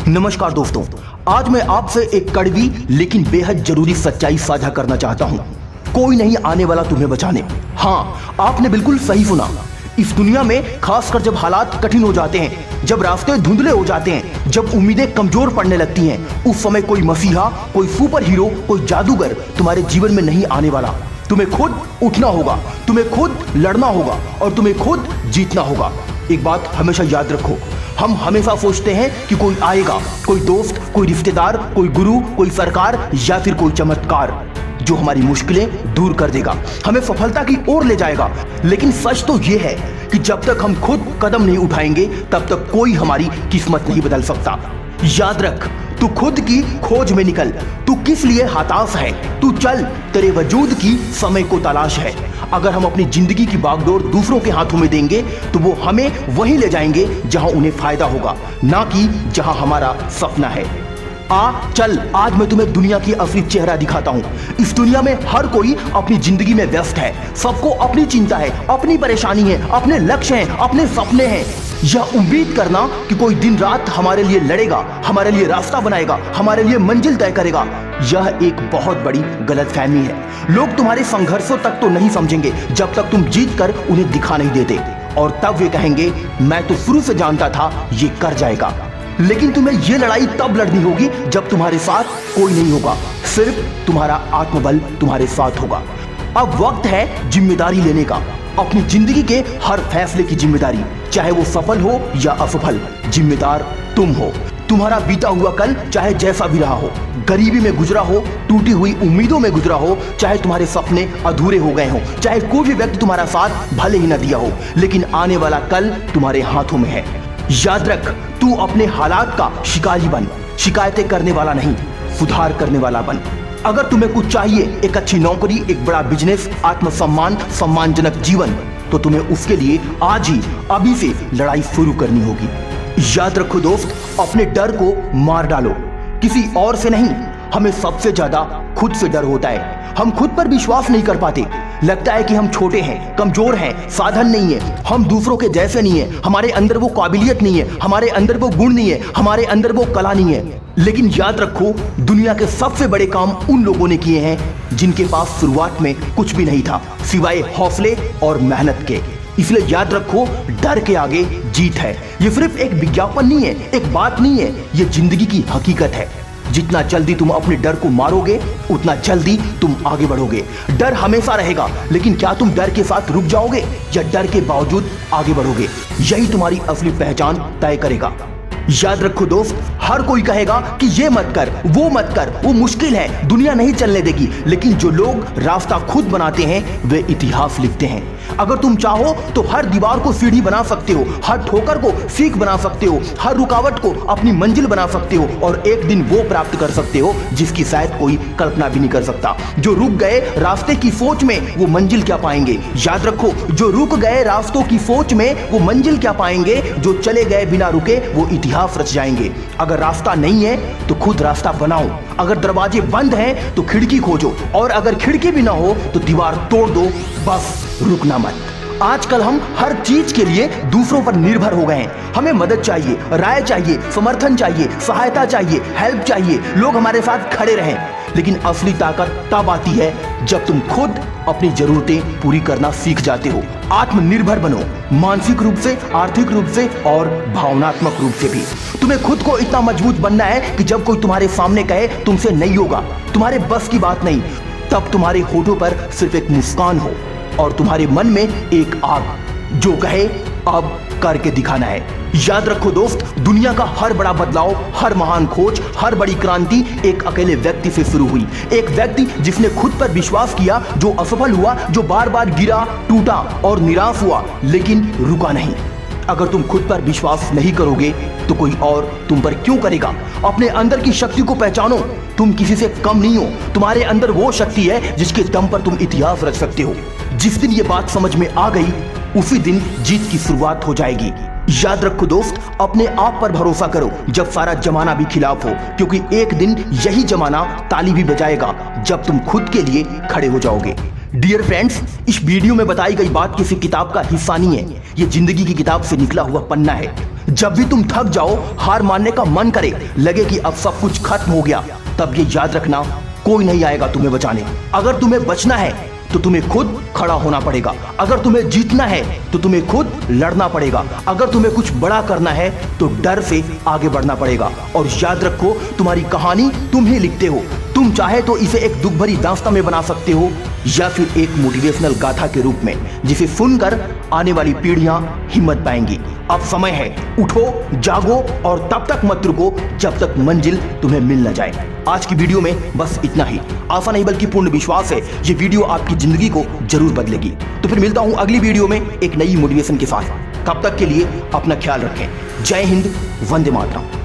नमस्कार दोस्तों, आज मैं आपसे एक कड़वी लेकिन बेहद जरूरी सच्चाई साझा करना चाहता हूँ। कोई नहीं आने वाला तुम्हें बचाने। हाँ, आपने बिल्कुल सही सुना। इस दुनिया में खासकर जब हालात कठिन हो जाते हैं, जब रास्ते धुंधले हो जाते हैं, जब उम्मीदें कमजोर पड़ने लगती हैं, उस समय कोई मसीहा, कोई सुपर हीरो, कोई जादूगर तुम्हारे जीवन में नहीं आने वाला। तुम्हें खुद उठना होगा, तुम्हें खुद लड़ना होगा और तुम्हें खुद जीतना होगा। एक बात हमेशा याद रखो, हम हमेशा सोचते हैं कि कोई आएगा, कोई दोस्त, कोई रिश्तेदार, कोई गुरु, कोई सरकार या फिर कोई चमत्कार जो हमारी मुश्किलें दूर कर देगा, हमें सफलता की ओर ले जाएगा। लेकिन सच तो यह है कि जब तक हम खुद कदम नहीं उठाएंगे तब तक कोई हमारी किस्मत नहीं बदल सकता। याद रख, तू खुद की खोज में निकल। तू किस लिए हताश है? तू चल, तेरे वजूद की समय को तलाश है। अगर हम अपनी जिंदगी की बागडोर दूसरों के हाथों में देंगे तो वो हमें वहीं ले जाएंगे जहां उन्हें फायदा होगा, ना कि जहां हमारा सपना है। चल, आज मैं तुम्हें दुनिया की असली चेहरा दिखाता हूँ। इस दुनिया में हर कोई अपनी जिंदगी में व्यस्त है। सबको अपनी चिंता है, अपनी परेशानी है, अपने लक्ष्य हैं, अपने सपने हैं। यह उम्मीद करना कि कोई दिन रात हमारे लिए लड़ेगा, हमारे लिए रास्ता बनाएगा, हमारे लिए मंजिल तय करेगा, यह एक बहुत बड़ी गलतफहमी है। लोग तुम्हारे संघर्षों तक तो नहीं समझेंगे जब तक तुम जीत कर उन्हें दिखा नहीं देते, और तब वे कहेंगे मैं तो शुरू से जानता था ये कर जाएगा। लेकिन तुम्हें यह लड़ाई तब लड़नी होगी जब तुम्हारे साथ कोई नहीं होगा, सिर्फ तुम्हारा आत्मबल तुम्हारे साथ होगा। अब वक्त है जिम्मेदारी लेने का, अपनी जिंदगी के हर फैसले की जिम्मेदारी, चाहे वो सफल हो या असफल, जिम्मेदार तुम हो। तुम्हारा बीता हुआ कल चाहे जैसा भी रहा हो, गरीबी में गुजरा हो, टूटी हुई उम्मीदों में गुजरा हो, चाहे तुम्हारे सपने अधूरे हो गए हो, चाहे कोई भी व्यक्ति तुम्हारा साथ भले ही न दिया हो, लेकिन आने वाला कल तुम्हारे हाथों में है। याद रख, तू अपने हालात का शिकारी बन, शिकायतें करने वाला नहीं, सुधार करने वाला बन। अगर तुम्हें कुछ चाहिए, एक अच्छी नौकरी, एक बड़ा बिजनेस, आत्मसम्मान, सम्मानजनक जीवन, तो तुम्हें उसके लिए आज ही, अभी से लड़ाई शुरू करनी होगी। याद रखो दोस्त, अपने डर को मार डालो, किसी और से नहीं। हमें सबसे ज्यादा खुद से डर होता है। हम खुद पर विश्वास नहीं कर पाते। लगता है कि हम छोटे हैं, कमजोर हैं, साधन नहीं है, हम दूसरों के जैसे नहीं है, हमारे अंदर वो काबिलियत नहीं है, हमारे अंदर वो गुण नहीं है, हमारे अंदर वो कला नहीं है। लेकिन याद रखो, दुनिया के सबसे बड़े काम उन लोगों ने किए हैं जिनके पास शुरुआत में कुछ भी नहीं था सिवाय हौसले और मेहनत के। इसलिए याद रखो, डर के आगे जीत है। ये सिर्फ एक विज्ञापन नहीं है, एक बात नहीं है, ये जिंदगी की हकीकत है। जितना जल्दी तुम अपने डर को मारोगे, उतना जल्दी तुम आगे बढ़ोगे। डर हमेशा रहेगा, लेकिन क्या तुम डर के साथ रुक जाओगे या डर के बावजूद आगे बढ़ोगे? यही तुम्हारी असली पहचान तय करेगा। याद रखो दोस्त, हर कोई कहेगा कि ये मत कर, वो मुश्किल है, दुनिया नहीं चलने देगी। लेकिन जो लोग रास्ता खुद बनाते हैं वे इतिहास लिखते हैं। अगर तुम चाहो तो हर दीवार को सीढ़ी बना सकते हो, हर ठोकर को सीख बना सकते हो, हर रुकावट को अपनी मंजिल बना सकते हो, और एक दिन वो प्राप्त कर सकते हो जिसकी शायद कोई कल्पना भी नहीं कर सकता। जो रुक गए रास्ते की सोच में, वो मंजिल क्या पाएंगे? याद रखो, जो रुक गए रास्तों की सोच में, वो मंजिल क्या पाएंगे? जो चले गए बिना रुके, वो इतिहास रच जाएंगे। अगर रास्ता नहीं है तो खुद रास्ता बनाओ। अगर दरवाजे बंद हैं तो खिड़की खोजो, और अगर खिड़की भी ना हो तो दीवार तोड़ दो, बस रुकना मत। आजकल हम हर चीज के लिए दूसरों पर निर्भर हो गए हैं। हमें मदद चाहिए, राय चाहिए, समर्थन चाहिए, सहायता चाहिए, हेल्प चाहिए, लोग हमारे साथ खड़े रहें। लेकिन असली ताकत तब आती है जब तुम खुद अपनी जरूरतें पूरी करना सीख जाते हो। आत्मनिर्भर बनो, मानसिक रूप से, आर्थिक रूप से और भावनात्मक रूप से भी। तुम्हें खुद को इतना मजबूत बनना है कि जब कोई तुम्हारे सामने कहे तुमसे नहीं होगा, तुम्हारे बस की बात नहीं, तब तुम्हारे होठों पर सिर्फ एक मुस्कान हो और तुम्हारे मन में एक आग जो कहे अब करके दिखाना है। याद रखो दोस्त, दुनिया का हर बड़ा बदलाव, हर महान खोज, हर बड़ी क्रांति एक अकेले व्यक्ति से शुरू हुई। एक व्यक्ति जिसने खुद पर विश्वास किया, जो असफल हुआ, जो बार बार गिरा, टूटा और निराश हुआ, लेकिन रुका नहीं। अगर तुम खुद पर विश्वास नहीं करोगे तो कोई और तुम पर क्यों करेगा? अपने अंदर की शक्ति को पहचानो। तुम किसी से कम नहीं हो। तुम्हारे अंदर वो शक्ति है जिसके दम पर तुम इतिहास रच सकते हो। जिस दिन ये बात समझ में आ गई, उसी दिन जीत की शुरुआत हो जाएगी। याद रखो दोस्त, अपने आप पर भरोसा करो जब सारा जमाना भी खिलाफ हो, क्योंकि एक दिन यही जमाना ताली भी बजाएगा जब तुम खुद के लिए खड़े हो जाओगे। डियर फ्रेंड्स, इस वीडियो में बताई गई बात किसी किताब का हिस्सा नहीं है, ये जिंदगी की किताब से निकला हुआ पन्ना है। जब भी तुम थक जाओ, हार मानने का मन करे, लगे कि अब सब कुछ खत्म हो गया, तब ये याद रखना, कोई नहीं आएगा तुम्हें बचाने। अगर तुम्हें बचना है तो तुम्हें खुद खड़ा होना पड़ेगा। अगर तुम्हें जीतना है तो तुम्हें खुद लड़ना पड़ेगा। अगर तुम्हें कुछ बड़ा करना है तो डर से आगे बढ़ना पड़ेगा। और याद रखो, तुम्हारी कहानी तुम ही लिखते हो। तुम चाहे तो इसे एक दुख भरी दास्तां में बना सकते हो, या फिर एक मोटिवेशनल गाथा के रूप में, जिसे सुनकर आने वाली पीढ़ियां हिम्मत पाएंगी। अब समय है, उठो, जागो और तब तक मत रुको जब तक मंजिल तुम्हें मिल न जाए। आज की वीडियो में बस इतना ही। आशा नहीं बल्कि पूर्ण विश्वास है ये वीडियो आपकी जिंदगी को जरूर बदलेगी। तो फिर मिलता हूं अगली वीडियो में एक नई मोटिवेशन के साथ। तब तक के लिए अपना ख्याल रखें। जय हिंद, वंदे मातरम।